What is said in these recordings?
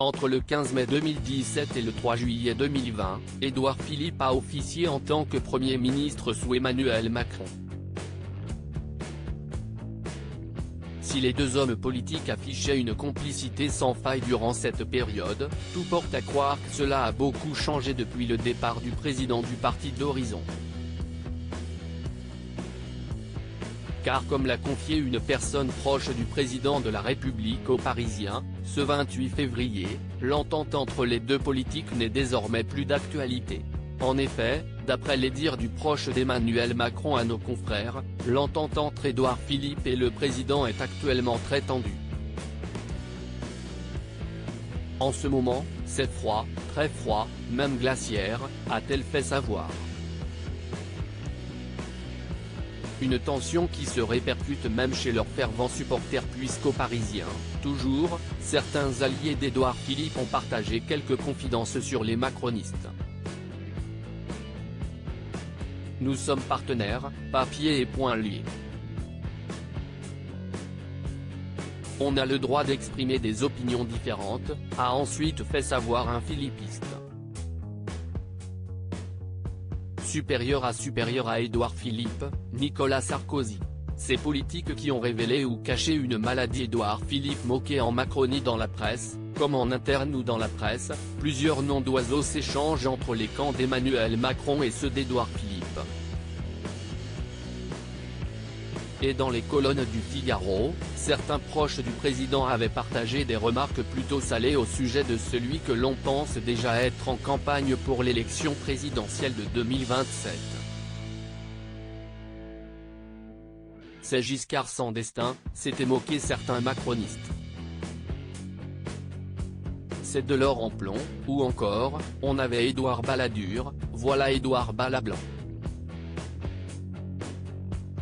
Entre le 15 mai 2017 et le 3 juillet 2020, Édouard Philippe a officié en tant que Premier ministre sous Emmanuel Macron. Si les deux hommes politiques affichaient une complicité sans faille durant cette période, tout porte à croire que cela a beaucoup changé depuis le départ du président du parti d'Horizon. Car comme l'a confié une personne proche du président de la République aux Parisiens, ce 28 février, l'entente entre les deux politiques n'est désormais plus d'actualité. En effet, d'après les dires du proche d'Emmanuel Macron à nos confrères, l'entente entre Édouard Philippe et le président est actuellement très tendue. En ce moment, c'est froid, très froid, même glaciaire, a-t-elle fait savoir. Une tension qui se répercute même chez leurs fervents supporters puisqu'aux Parisiens, toujours, certains alliés d'Édouard Philippe ont partagé quelques confidences sur les macronistes. Nous sommes partenaires, papier et poings liés. On a le droit d'exprimer des opinions différentes, a ensuite fait savoir un philippiste. Supérieur à Édouard Philippe, Nicolas Sarkozy. Ces politiques qui ont révélé ou caché une maladie. Édouard Philippe moqué en Macronie dans la presse, comme en interne ou dans la presse, plusieurs noms d'oiseaux s'échangent entre les camps d'Emmanuel Macron et ceux d'Édouard Philippe. Et dans les colonnes du Figaro, certains proches du président avaient partagé des remarques plutôt salées au sujet de celui que l'on pense déjà être en campagne pour l'élection présidentielle de 2027. C'est Giscard sans destin, s'étaient moqués certains macronistes. C'est Delors en plomb, ou encore, on avait Édouard Balladur, voilà Édouard Ballablanc.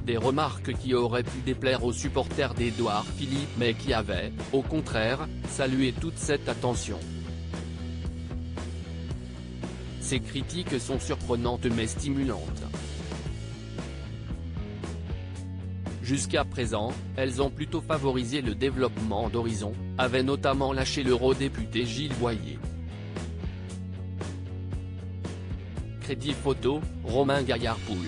Des remarques qui auraient pu déplaire aux supporters d'Édouard Philippe mais qui avaient, au contraire, salué toute cette attention. Ces critiques sont surprenantes mais stimulantes. Jusqu'à présent, elles ont plutôt favorisé le développement d'Horizon, avait notamment lâché l'eurodéputé Gilles Boyer. Crédit photo, Romain Gaillard-Poul.